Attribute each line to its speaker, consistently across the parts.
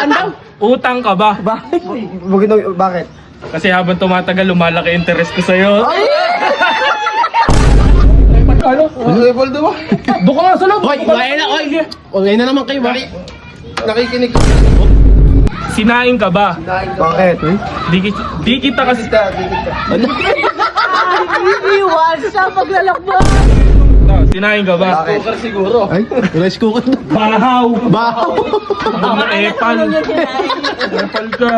Speaker 1: Teka lang, daw.
Speaker 2: Utang ka ba?
Speaker 3: Bakit?
Speaker 2: Kasi habang tumatagal, lumalaki interest ko sa'yo. Ano?
Speaker 3: Level daw ba?
Speaker 2: Doon ka nga sa loob.
Speaker 1: Hoy, ngayon na, hoy. O, ngayon na naman kayo, ba?
Speaker 3: Nakikinig.
Speaker 2: Sinaing ka ba?
Speaker 3: Bakit?
Speaker 2: Di kita kasi...
Speaker 1: Ano?
Speaker 4: Iiwan sa paglalakbay.
Speaker 2: Sinaing ka ba?
Speaker 3: Bakit? Siguro.
Speaker 1: Ay, rice cooker na.
Speaker 2: Bahaw!
Speaker 1: Bahaw.
Speaker 2: Mga epal. Epal ka.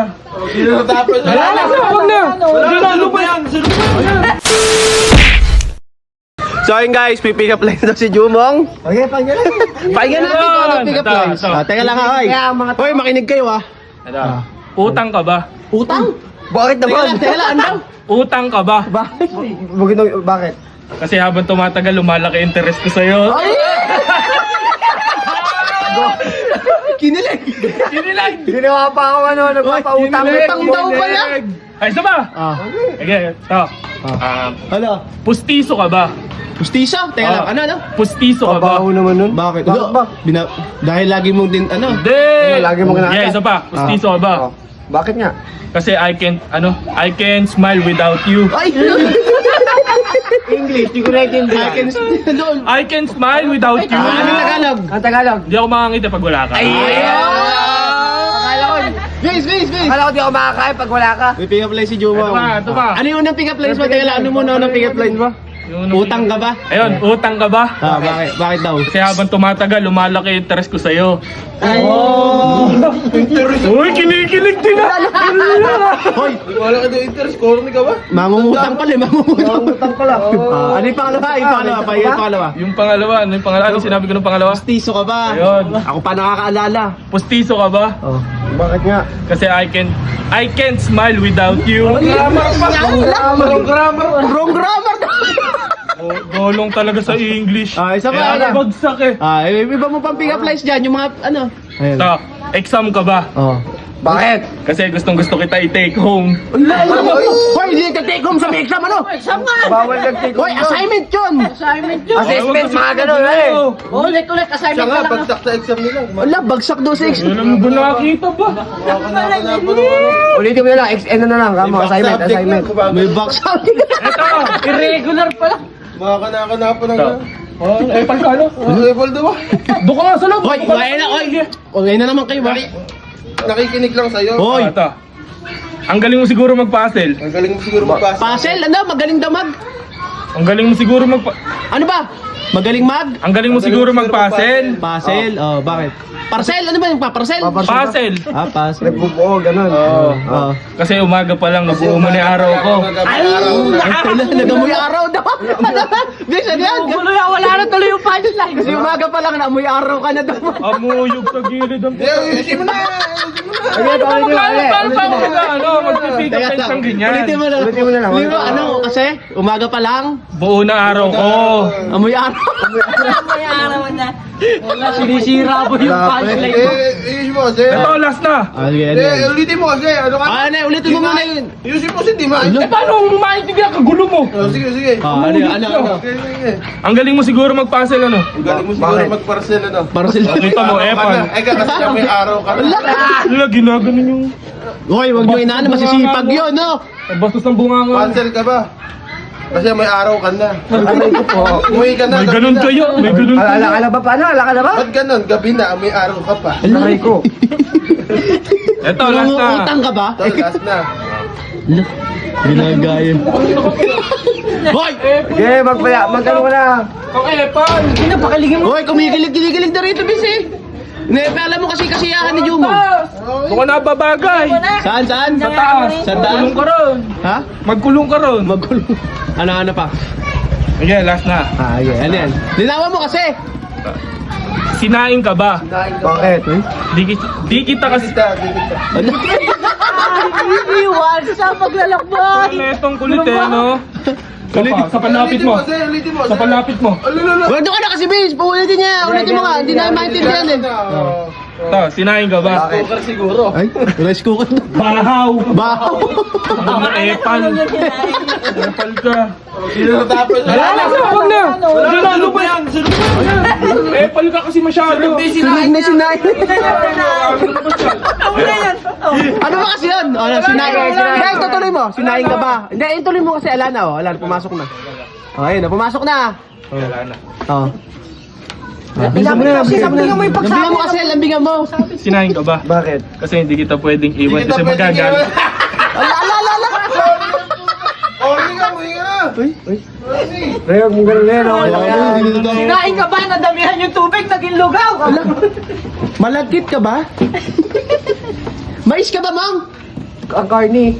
Speaker 3: Sino natapos?
Speaker 2: Wala na! Wag na! Ano ba yan?
Speaker 1: So ayun guys, pipick up line daw si Jumong.
Speaker 3: Okay, pagyan lang.
Speaker 1: Pakinggan natin kung ano pick up
Speaker 2: Ito,
Speaker 1: lines.
Speaker 2: ito.
Speaker 1: Teka lang ha, hoy. Hoy, makinig kayo ha.
Speaker 2: Utang ka ba?
Speaker 1: Utang?
Speaker 3: Bakit naman?
Speaker 1: Teka lang, ano?
Speaker 2: Utang ka ba?
Speaker 3: Bakit?
Speaker 2: Kasi habang tumatagal, lumalaki interest ko sa'yo.
Speaker 1: Kinilig.
Speaker 2: Kinilag!
Speaker 3: Ginawa pa ako nagpapautang.
Speaker 1: Utang daw pala.
Speaker 2: Ay, isa ba? Okay, ito.
Speaker 1: Ano?
Speaker 2: Pustiso ka ba?
Speaker 1: Justisa? Teka lang, ano?
Speaker 2: Pustiso ka ba?
Speaker 3: Baho naman nun.
Speaker 1: Bakit?
Speaker 3: Bakit ba?
Speaker 1: Dahil lagi mong din, ano?
Speaker 2: Hindi!
Speaker 3: Lagi mo kinakata.
Speaker 2: Yeah, isa pa. Pustiso ka ba?
Speaker 3: Oh. Bakit nga?
Speaker 2: Kasi I can smile without you.
Speaker 1: Ay!
Speaker 3: English, hindi ko naiintindihan.
Speaker 2: I can smile without you.
Speaker 1: Ano Tagalog?
Speaker 3: Ang Tagalog.
Speaker 2: Hindi ako makangiti pag wala ka.
Speaker 3: Akala ko,
Speaker 1: Guys!
Speaker 3: akala ko di ako makakain pag wala ka.
Speaker 1: May pick up line si Jumong.
Speaker 2: Ito pa.
Speaker 1: Ano yung unang pick up lines mo? Teka lang, ano muna unang pick up lines mo? Utang ka ba?
Speaker 2: Ayun, utang ka ba?
Speaker 1: Bakit? Bakit daw?
Speaker 2: Kasi habang tumatagal, lumalaki interest ko sa'yo.
Speaker 3: Interest.
Speaker 2: Uy, kinikilig din ah!
Speaker 1: Hoy!
Speaker 3: Wala ka daw interest. Corny ka ba?
Speaker 1: Mangungutang pala, mangungutang.
Speaker 3: Utang pala.
Speaker 1: Ano yung pangalawa? Yung pangalawa?
Speaker 2: Yung pangalawa, ano yung pangalawa? Ano sinabi ko ng pangalawa?
Speaker 1: Pustiso ka ba?
Speaker 2: Ayun.
Speaker 1: Ako pa nakakaalala.
Speaker 2: Pustiso ka ba?
Speaker 1: Oh.
Speaker 3: Bakit nga?
Speaker 2: Kasi I can't smile without you.
Speaker 3: Wrong grammar.
Speaker 1: Wrong grammar!
Speaker 2: Golong talaga sa English.
Speaker 1: Isa pa,
Speaker 2: Kaya
Speaker 1: ano?
Speaker 2: bagsak eh.
Speaker 1: Iba mo pang pick up lines dyan, yung mga ano. Ayun.
Speaker 2: Ito, exam ka ba?
Speaker 1: Oh.
Speaker 3: Bakit?
Speaker 2: Kasi gustong gusto kita i-take home.
Speaker 1: Hoy, hindi ka take home sa may exam, ano?
Speaker 4: Exam nga.
Speaker 3: Bawal nag-take
Speaker 1: Hoy, assignment yun!
Speaker 4: Assignment yun.
Speaker 3: Assessment, mga ganun eh.
Speaker 4: Ulit, assignment pa lang.
Speaker 3: bagsak sa exam nila.
Speaker 1: Wala, bagsak daw sa exam.
Speaker 2: Ano mo nakakita ba?
Speaker 3: Ulitin mo na lang, ano na lang, kamo, assignment.
Speaker 1: May bagsak.
Speaker 2: Ito,
Speaker 4: Irregular pala.
Speaker 3: Makakanapan ng
Speaker 2: eh, pagkano?
Speaker 3: level daw ba?
Speaker 2: Doon ka nga sa loob.
Speaker 1: Hoy, ngayon na, hoy. O, ngayon na naman kayo, ba?
Speaker 3: Nakikinig lang sa'yo.
Speaker 1: Hoy,
Speaker 2: Ito. Ang galing mo siguro mag-puzzle.
Speaker 3: Ang galing mo siguro magpasa.
Speaker 1: Pasel, ano? Magaling damag.
Speaker 2: Ang galing mo siguro
Speaker 1: Ano ba? Magaling mag?
Speaker 2: Ang galing mo siguro mag-puzzle.
Speaker 1: Pasel, oh, bakit? Parcel, ano ba yung paparcel?
Speaker 2: Puzzle.
Speaker 1: Pasel.
Speaker 3: Nagbubuo, ganun.
Speaker 1: Oh.
Speaker 2: Kasi umaga pa lang nabuo mo na yung araw ko.
Speaker 1: Ay, nagamoy araw daw. Guys, ano yan?
Speaker 4: Wala na tuloy yung punchline.
Speaker 1: Kasi umaga pa lang, naamoy araw ka na daw.
Speaker 2: Amuyog sa gilid ang
Speaker 3: Ayusin mo na!
Speaker 2: Magpipick up ng ganyan.
Speaker 1: Ulitin mo na.
Speaker 3: Ulitin mo na lang.
Speaker 1: Ulitin mo, ano, kasi umaga pa lang,
Speaker 2: Buo na araw ko.
Speaker 1: amoy araw.
Speaker 4: May araw na. Wala, sinisira po yung punchline.
Speaker 3: Ayusin mo kasi.
Speaker 2: Ito, last na.
Speaker 1: Sige, ano yan?
Speaker 3: Ulitin mo kasi. Ano ka?
Speaker 1: Ano, ulitin mo muna yun.
Speaker 3: Ayusin mo kasi di ma.
Speaker 2: Eh, paano kung maintindihan ka? Gulo mo.
Speaker 3: Sige.
Speaker 1: Ano?
Speaker 3: Sige.
Speaker 2: Ang galing mo siguro mag-puzzle, ano?
Speaker 3: Ang galing mo siguro mag-parcel ano.
Speaker 1: Parcel.
Speaker 2: Kita mo, Epan.
Speaker 3: Ay ka kasi siya may araw ka.
Speaker 2: Wala, ginaganon yung...
Speaker 1: Hoy, wag nyo inaano, masisipag yun, no?
Speaker 2: Bastos ng bunganga.
Speaker 3: Cancel ka ba? Kasi may araw ka na. Umuwi ka na.
Speaker 2: May ganun kayo. May ganun kayo.
Speaker 3: Ala ka na ba? Paano? Ala ka na ba? Ba't ganun? Gabi na, may araw ka pa.
Speaker 1: Alay
Speaker 3: ko.
Speaker 2: Ito, last na.
Speaker 1: Utang ka ba?
Speaker 3: Ito, last na.
Speaker 1: Ginagayam. Hoy!
Speaker 3: Okay, magkano ka na.
Speaker 2: Okay, Epan.
Speaker 4: Pinapakiligin mo.
Speaker 1: Hoy, kinikilig na rito, bisi. Alam mo kasi kasiyahan ni Jumo.
Speaker 2: Doon ka nababagay.
Speaker 1: Saan?
Speaker 2: Sa taas.
Speaker 1: Sa taas?
Speaker 2: Magkulong ka ron.
Speaker 1: Ha?
Speaker 2: Magkulong ka ron.
Speaker 1: Magkulong. Ano pa?
Speaker 2: Okay, last na.
Speaker 1: Okay, ano yan? Linawan mo kasi.
Speaker 2: Sinaing ka ba?
Speaker 3: Bakit?
Speaker 2: Di kita kasi...
Speaker 1: Ano?
Speaker 4: Iiwan sa paglalakbay.
Speaker 2: Ano itong kulit eh, no? Sa palapit mo.
Speaker 3: Ulitin mo.
Speaker 2: Sa palapit mo.
Speaker 1: Wag doon ka na kasi, Bis. Paulitin niya. Ulitin mo nga. Hindi namin maintindihan eh.
Speaker 2: Ito, sinaing ka ba?
Speaker 3: Bakit? Siguro.
Speaker 1: Ay, rice cooker na.
Speaker 2: Bahaw!
Speaker 1: Bahaw.
Speaker 2: Mga epal. Epal ka.
Speaker 3: Sino natapos?
Speaker 2: Wala na! Wag na! Ano ba yan? Epal ka kasi masyado.
Speaker 1: Sunog na sinay. mo kasi yun. O, sinaing. Hindi, tutuloy mo. Sinaing ka ba? Hindi, tuloy mo kasi Alana. O, Alana, pumasok na. O, ayun na, pumasok na.
Speaker 2: Wala na.
Speaker 1: O.
Speaker 4: Lambingan mo yung
Speaker 1: Lambingan mo kasi, lambingan mo.
Speaker 2: Sinahin ka ba?
Speaker 3: Bakit?
Speaker 2: Kasi hindi kita pwedeng iwan
Speaker 3: Hindi kita
Speaker 2: kasi
Speaker 3: pwedeng
Speaker 2: magagalit.
Speaker 1: Ala.
Speaker 3: Orly ka, muwi ka na!
Speaker 5: Reyog mo ganun yan.
Speaker 4: Sinaing ka ba? Nadamihan yung tubig, naging lugaw.
Speaker 1: Malagkit ka ba? Mais ka ba, Mang?
Speaker 5: Ang carny.